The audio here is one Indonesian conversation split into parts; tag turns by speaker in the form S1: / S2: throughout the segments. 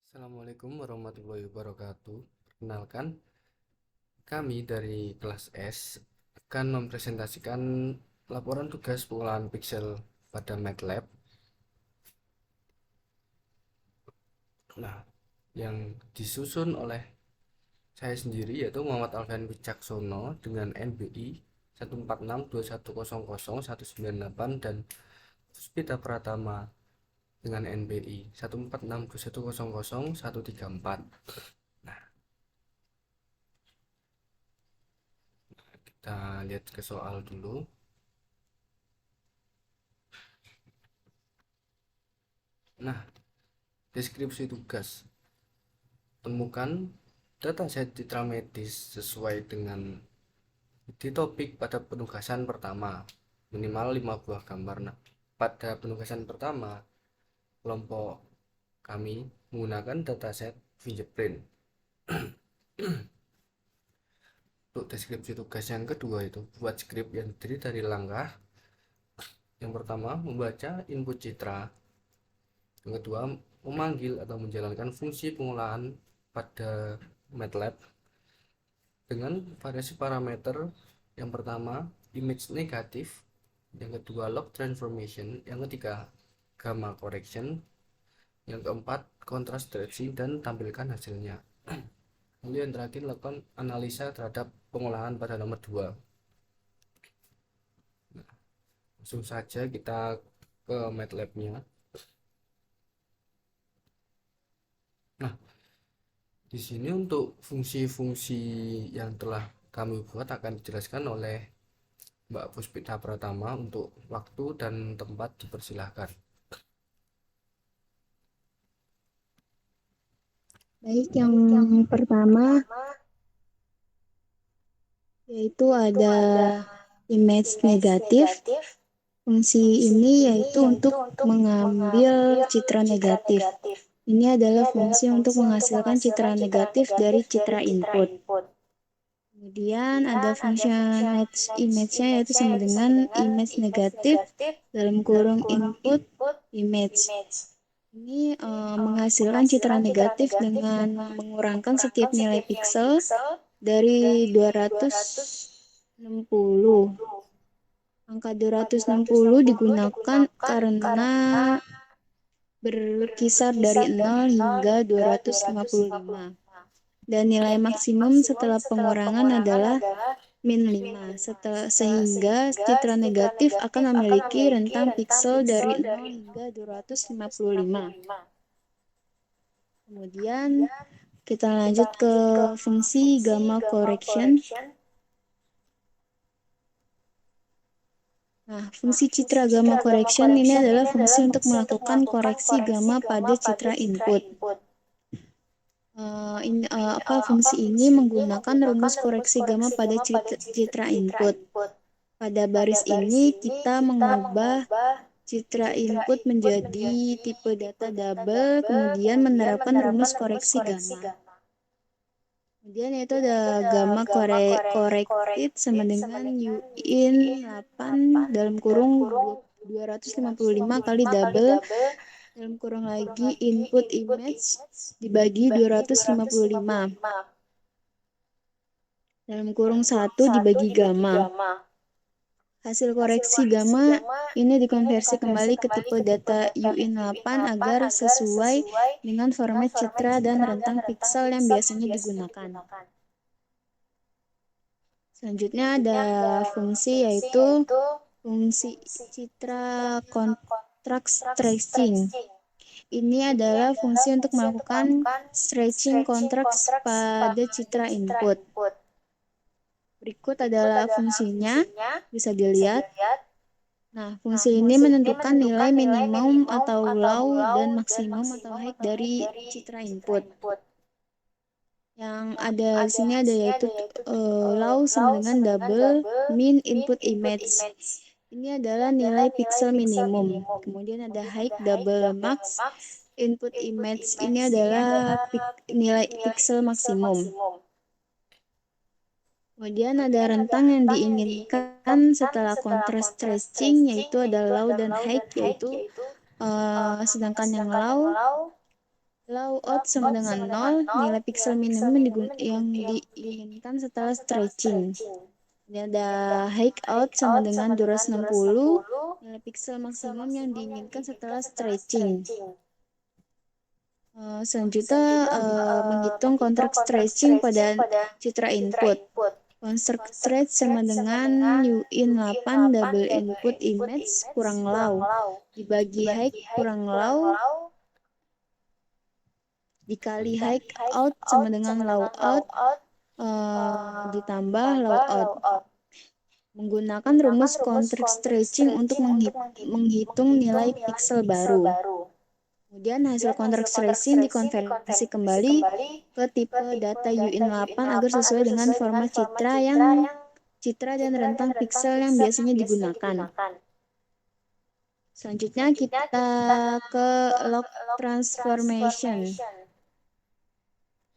S1: Assalamualaikum warahmatullahi wabarakatuh. Perkenalkan, kami dari kelas S akan mempresentasikan laporan tugas pengolahan pixel pada MATLAB. Nah, yang disusun oleh saya sendiri yaitu Muhammad Alfian Wicaksono dengan NBI 1462100 198 dan Puspita Pratama dengan NBI 1462100 134. Nah, kita lihat ke soal dulu. Nah, deskripsi tugas. Temukan dataset citra medis sesuai dengan di topik pada penugasan pertama, minimal 5 buah gambar. Nah, pada penugasan pertama, kelompok kami menggunakan dataset fingerprint. Untuk deskripsi tugas yang kedua itu buat skrip yang terdiri dari langkah. Yang pertama, membaca input citra. Yang kedua, memanggil atau menjalankan fungsi pengolahan pada MATLAB dengan variasi parameter. Yang pertama, image negatif. Yang kedua, log transformation. Yang ketiga, gamma correction. Yang keempat, contrast stretching dan tampilkan hasilnya. Lalu yang terakhir, lakukan analisa terhadap pengolahan pada nomor 2. Nah, langsung saja kita ke MATLAB-nya. Nah, di sini untuk fungsi-fungsi yang telah kami buat akan dijelaskan oleh Mbak Puspita Pratama. Untuk waktu dan tempat dipersilahkan.
S2: Baik, yang pertama yaitu ada image negatif. Fungsi ini yaitu untuk mengambil citra negatif. Ini adalah fungsi untuk menghasilkan citra negatif dari citra input. Kemudian ada fungsi image-nya yaitu sama dengan image negatif dalam kurung input image. Ini menghasilkan citra negatif dengan mengurangkan setiap nilai pixel dari 260. Angka 260 digunakan karena berkisar dari 0 hingga 255. Dan nilai maksimum setelah pengurangan adalah min 5. Sehingga citra negatif akan memiliki rentang pixel dari 0 hingga 255. Kemudian kita lanjut ke fungsi gamma correction. Nah, fungsi citra gamma correction ini adalah fungsi untuk melakukan koreksi gamma pada citra input. Fungsi ini menggunakan rumus koreksi gamma pada citra input. Pada baris ini kita mengubah citra input menjadi tipe data double, kemudian menerapkan rumus koreksi gamma. Kemudian yaitu ada gamma corrected sama dengan uin 8 dalam kurung 255 kali double dalam kurung lagi input image dibagi 255 dalam kurung 1 dibagi gamma. Hasil koreksi gamma ini dikonversi kembali ke tipe data uin8 agar sesuai dengan format citra dan rentang pixel yang biasanya digunakan. Selanjutnya ada fungsi yaitu fungsi citra contrast stretching. Ini adalah fungsi untuk melakukan stretching kontras pada citra input. Berikut adalah fungsinya, bisa dilihat. Nah, fungsi ini menentukan nilai minimum atau low dan maksimum atau high dari citra input. Yang ada di sini ada yaitu low sama dengan double min input image. Ini adalah nilai pixel minimum. Kemudian ada high double max input image. Ini adalah nilai pixel maksimum. Kemudian ada rentang yang diinginkan setelah contrast stretching yaitu ada low dan high, yaitu sedangkan yang low Layout sama dengan 0, nilai pixel minimum yang diinginkan setelah stretching. Ini ada height out sama dengan durasi 60, nilai pixel maksimum yang diinginkan setelah stretching. Selanjutnya menghitung kontrak stretching pada citra input. Kontrak stretch sama dengan uin8 double input image kurang low dibagi height kurang low dikali height out sama dengan low out ditambah low out. Menggunakan rumus kontrak stretching untuk menghitung nilai pixel baru. Kemudian hasil kontrak stretching dikonversi kembali ke tipe data uin8 agar sesuai dengan format citra dan rentang pixel yang biasanya digunakan. Selanjutnya kita ke log transformation.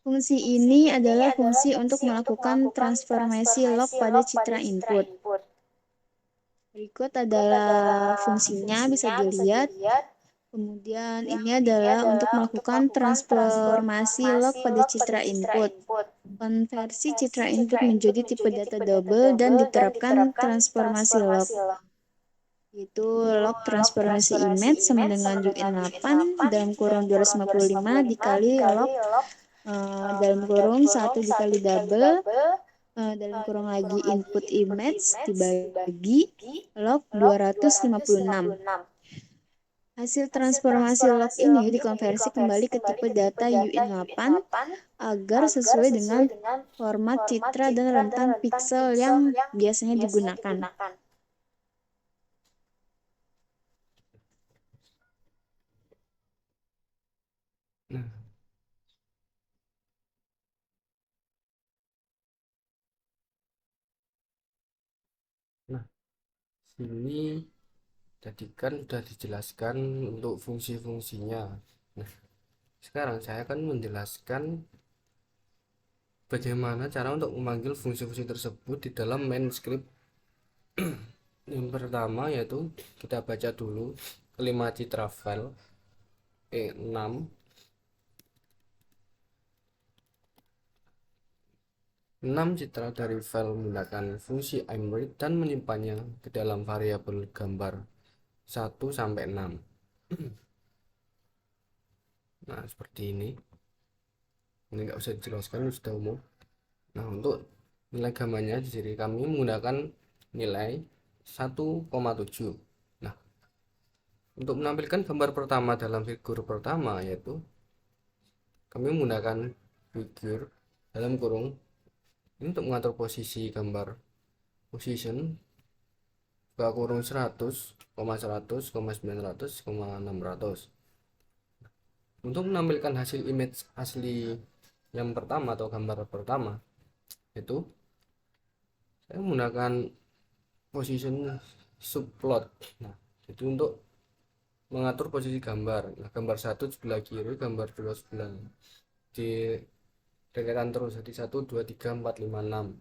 S2: Fungsi ini adalah fungsi untuk melakukan transformasi log pada citra input. Berikut adalah fungsinya, bisa dilihat. Kemudian ini adalah untuk melakukan transformasi log pada citra input. Konversi citra input menjadi tipe data double dan diterapkan transformasi log. Itu log transformasi image sama dengan uin8 dalam kurung 255 dikali log dalam kurung 1 dikali double dalam kurung lagi input image dibagi log 256. Hasil transformasi log ini dikonversi kembali ke tipe data uin8 agar sesuai dengan format citra dan rentang pixel yang biasanya digunakan.
S1: Nah, sini tadi kan sudah dijelaskan untuk fungsi-fungsinya. Nah, sekarang saya akan menjelaskan bagaimana cara untuk memanggil fungsi-fungsi tersebut di dalam main script. Yang pertama yaitu kita baca dulu kelima citra file E6. 6 citra dari file menggunakan fungsi imread dan menyimpannya ke dalam variabel gambar 1 sampai 6. Nah, seperti ini nggak usah dijelaskan, sudah umum. Nah, untuk nilai gambarnya di sini kami menggunakan nilai 1,7. Nah, untuk menampilkan gambar pertama dalam figur pertama yaitu kami menggunakan figur dalam kurung ini untuk mengatur posisi gambar position buka kurung 100, 100, 900, 600. Untuk menampilkan hasil image asli yang pertama atau gambar pertama itu saya menggunakan position subplot. Nah, itu untuk mengatur posisi gambar. Nah, gambar 1 sebelah kiri, gambar 2 sebelah di deretan terus, jadi 1 2 3 4 5 6.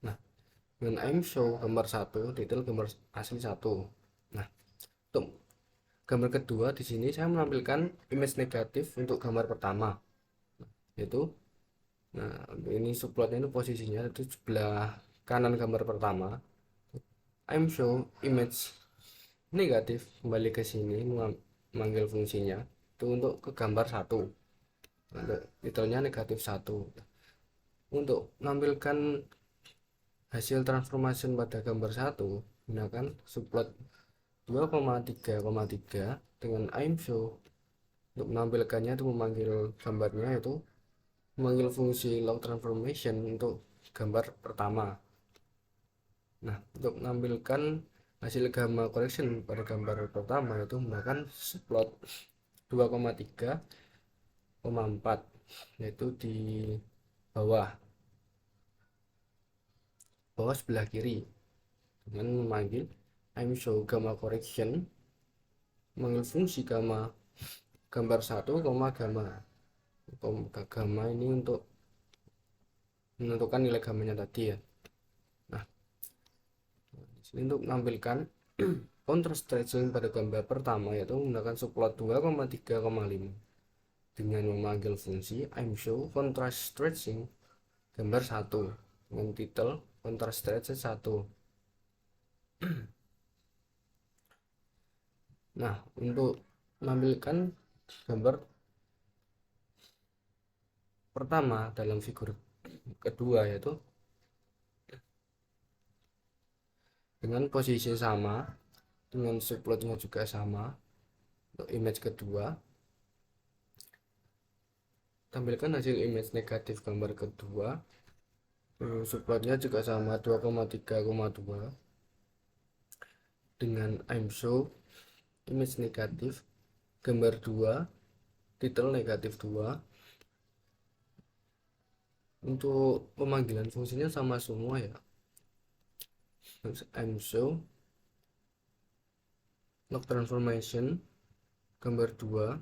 S1: Nah, dengan aim show gambar 1, detail gambar asli 1. Nah, untuk gambar kedua di sini saya menampilkan image negatif untuk gambar pertama. Yaitu ini subplotnya itu posisinya itu sebelah kanan gambar pertama. I'm show image negatif kembali ke sini memanggil fungsinya itu untuk ke gambar 1. Untuk detailnya negatif 1. Untuk menampilkan hasil transformation pada gambar 1 gunakan subplot 2,3,3 dengan I'm show. Untuk menampilkannya itu memanggil gambarnya itu memanggil fungsi log transformation untuk gambar pertama. Nah, untuk menampilkan hasil gamma correction pada gambar pertama itu menggunakan subplot 2,3,4 yaitu di bawah sebelah kiri dengan memanggil I'm show gamma correction memanggil fungsi gamma gambar 1, gamma ini untuk menentukan nilai gammanya tadi ya. Nah, ini untuk menampilkan contrast stretching pada gambar pertama yaitu menggunakan subplot 2,3,5 dengan memanggil fungsi imshow contrast stretching gambar 1 dengan titel contrast stretching 1. Nah, untuk menampilkan gambar pertama dalam figur kedua, yaitu dengan posisi sama, dengan subplotnya juga sama. Untuk image kedua, tampilkan hasil image negatif gambar kedua, subplotnya juga sama 2,3,2 dengan imshow image negatif gambar 2 titel negatif 2. Untuk pemanggilan fungsinya sama semua ya. imshow log transformation gambar 2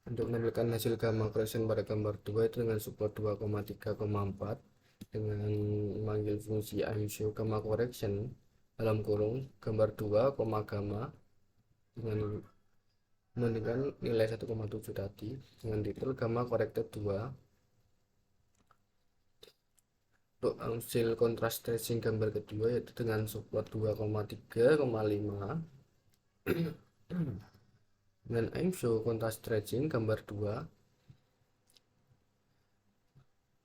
S1: untuk menampilkan hasil gamma correction pada gambar 2 itu dengan subplot 2,3,4 dengan memanggil fungsi imshow gamma correction dalam kurung gambar 2, gamma dengan membandingkan nilai 1,7 tadi dengan titel gamma corrected 2. Untuk hasil contrast tracing gambar kedua yaitu dengan subplot 2,3,5 dengan imshow contrast tracing gambar 2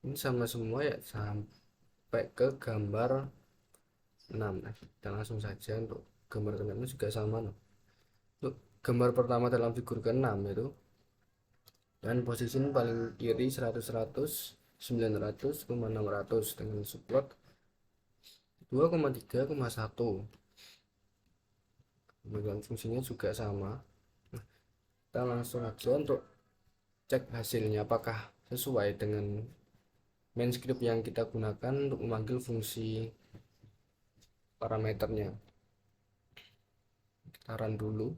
S1: ini sama semua ya sampai ke gambar 6. Nah, kita langsung saja untuk gambar ke-6 juga sama. Untuk gambar pertama dalam figur ke-6 itu dan posisi paling kiri 100 100 900 600 dengan subplot 2,3,1. kemudian fungsinya juga sama. Kita langsung aja untuk cek hasilnya apakah sesuai dengan main script yang kita gunakan untuk memanggil fungsi parameternya. Kita run dulu.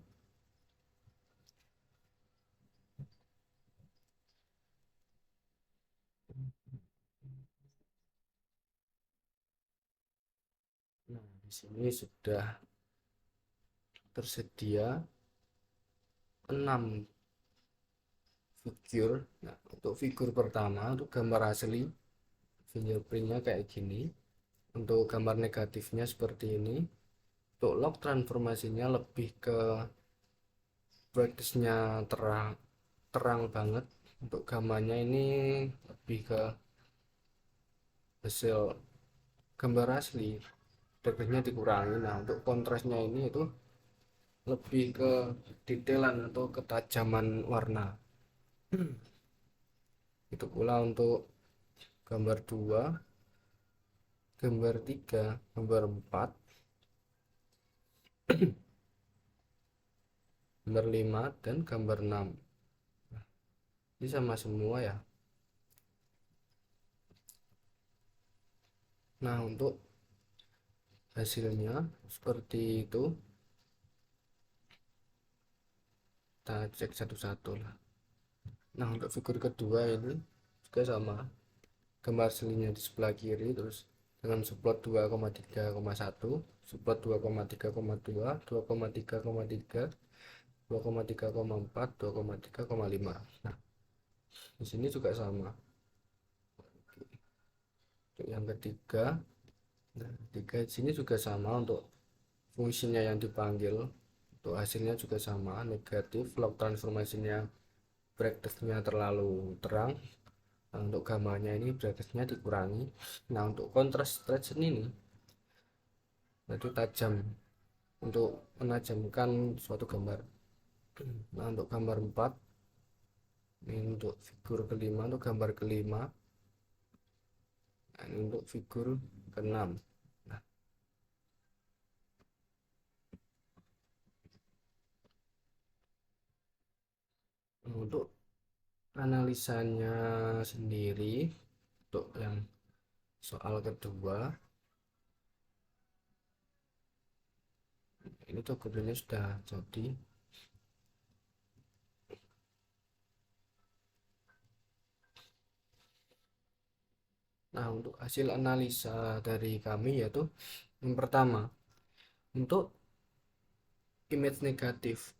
S1: Nah, di sini sudah tersedia 6 figur. Nah, untuk figur pertama untuk gambar asli fingerprintnya kayak gini, untuk gambar negatifnya seperti ini. Untuk log transformasinya lebih ke brightness-nya terang banget. Untuk gambarnya ini lebih ke hasil gambar asli, brightness-nya dikurangi. Nah, untuk kontrasnya ini itu lebih ke detailan atau ketajaman warna. Itu pula untuk gambar 2, gambar 3, gambar 4, gambar 5 dan gambar 6. Ini sama semua ya. Nah, untuk hasilnya seperti itu. Kita cek satu-satu lah. Nah, untuk figur kedua ini juga sama, gambar aslinya di sebelah kiri terus dengan subplot 2,3,1, subplot 2,3,2, 2,3,3, 2,3,4, 2,3,5. Nah, di sini juga sama. Untuk yang ketiga, nah, tiga di sini juga sama untuk fungsinya yang dipanggil. Untuk hasilnya juga sama, negatif. Log transformasinya brightness-nya terlalu terang. Nah, untuk gambarnya ini brightness-nya dikurangi. Nah, untuk contrast stretch ini itu tajam untuk menajamkan suatu gambar. Nah, untuk gambar 4 ini untuk figur kelima, untuk gambar kelima. Nah, ini untuk figur keenam. Nah, untuk analisanya sendiri untuk yang soal kedua ini dokumennya sudah jadi. Nah, untuk hasil analisa dari kami yaitu yang pertama, untuk image negatif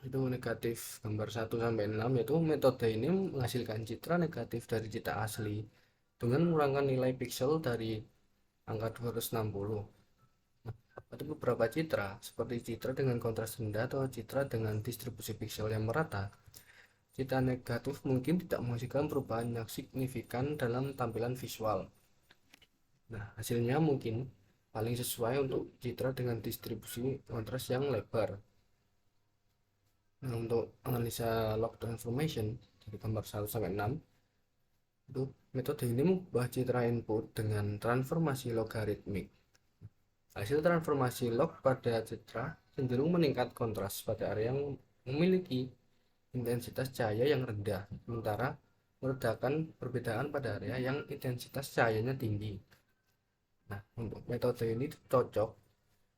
S1: Itu negatif gambar 1 sampai 6, yaitu metode ini menghasilkan citra negatif dari citra asli dengan mengurangi nilai piksel dari angka 260. Nah, ada beberapa citra seperti citra dengan kontras rendah atau citra dengan distribusi piksel yang merata. Citra negatif mungkin tidak menghasilkan perubahan yang signifikan dalam tampilan visual. Nah, hasilnya mungkin paling sesuai untuk citra dengan distribusi kontras yang lebar. Nah, untuk analisa log transformation dari gambar 1 sampai 6, itu metode ini mengubah citra input dengan transformasi logaritmik. Hasil transformasi log pada citra cenderung meningkat kontras pada area yang memiliki intensitas cahaya yang rendah, sementara meredakan perbedaan pada area yang intensitas cahayanya tinggi. Nah, untuk metode ini cocok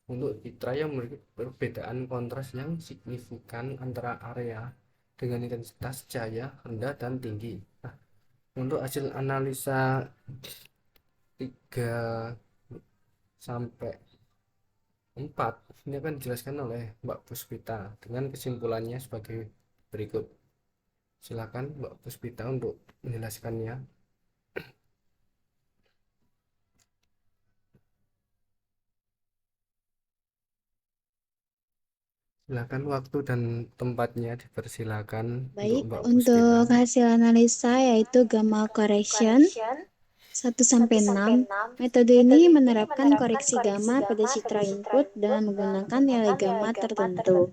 S1: untuk citra yang memiliki perbedaan kontras yang signifikan antara area dengan intensitas cahaya rendah dan tinggi. Nah, untuk hasil analisa 3 sampai 4 ini akan dijelaskan oleh Mbak Puspita dengan kesimpulannya sebagai berikut. Silakan Mbak Puspita untuk menjelaskannya. Silakan, waktu dan tempatnya dipersilakan untuk
S2: Baik,
S1: Mbak Puspita.
S2: untuk hasil analisa yaitu gamma correction 1 sampai 6. Metode ini menerapkan koreksi gamma pada citra input dengan menggunakan nilai gamma tertentu.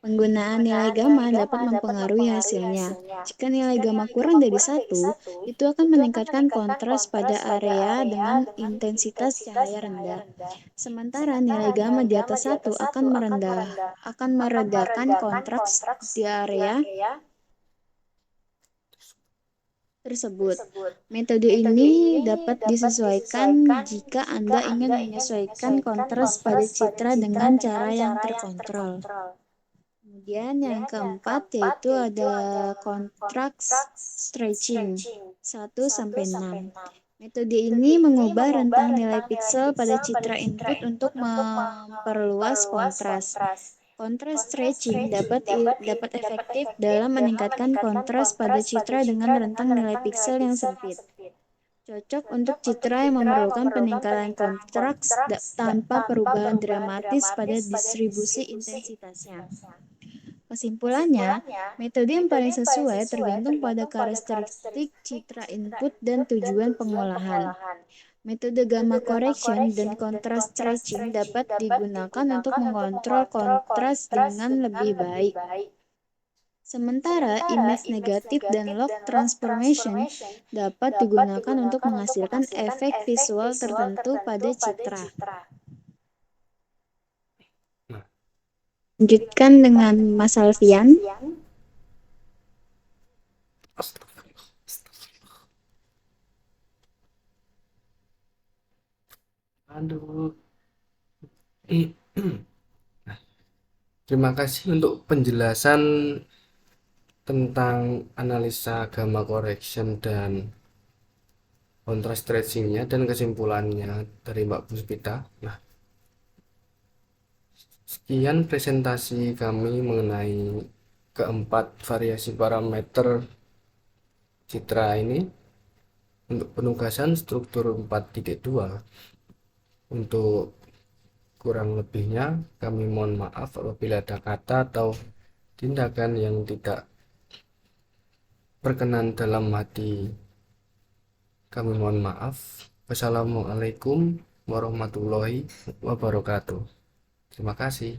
S2: Penggunaan nilai gamma dapat mempengaruhi hasilnya. Jika nilai gamma kurang dari 1, itu akan meningkatkan kontras pada area dengan intensitas cahaya rendah. Sementara nilai gamma di atas 1 akan meredakan kontras di area tersebut. Metode ini dapat disesuaikan jika Anda ingin menyesuaikan kontras pada citra dengan cara yang terkontrol. Kemudian yang keempat yaitu ada contrast stretching 1 sampai 6. Metode ini mengubah rentang nilai piksel pada citra input untuk memperluas kontras. Kontras stretching dapat efektif dalam meningkatkan kontras pada citra dengan rentang nilai piksel yang sempit. Cocok untuk citra yang memerlukan peningkatan kontras tanpa perubahan dramatis pada distribusi intensitasnya. Kesimpulannya, metode yang paling sesuai tergantung pada karakteristik citra input dan tujuan pengolahan. Metode gamma correction dan contrast stretching dapat digunakan untuk mengontrol kontras dengan lebih baik. Sementara image negatif dan log transformation dapat digunakan untuk menghasilkan efek visual tertentu pada citra. Lanjutkan dengan Mas Alfian.
S1: Aduh. Terima kasih untuk penjelasan tentang analisa gamma correction dan contrast stretchingnya dan kesimpulannya dari Mbak Puspita. Nah, sekian presentasi kami mengenai keempat variasi parameter citra ini untuk penugasan struktur 4.2. Untuk kurang lebihnya kami mohon maaf apabila ada kata atau tindakan yang tidak berkenan dalam hati. Kami mohon maaf. Wassalamualaikum warahmatullahi wabarakatuh. Terima kasih.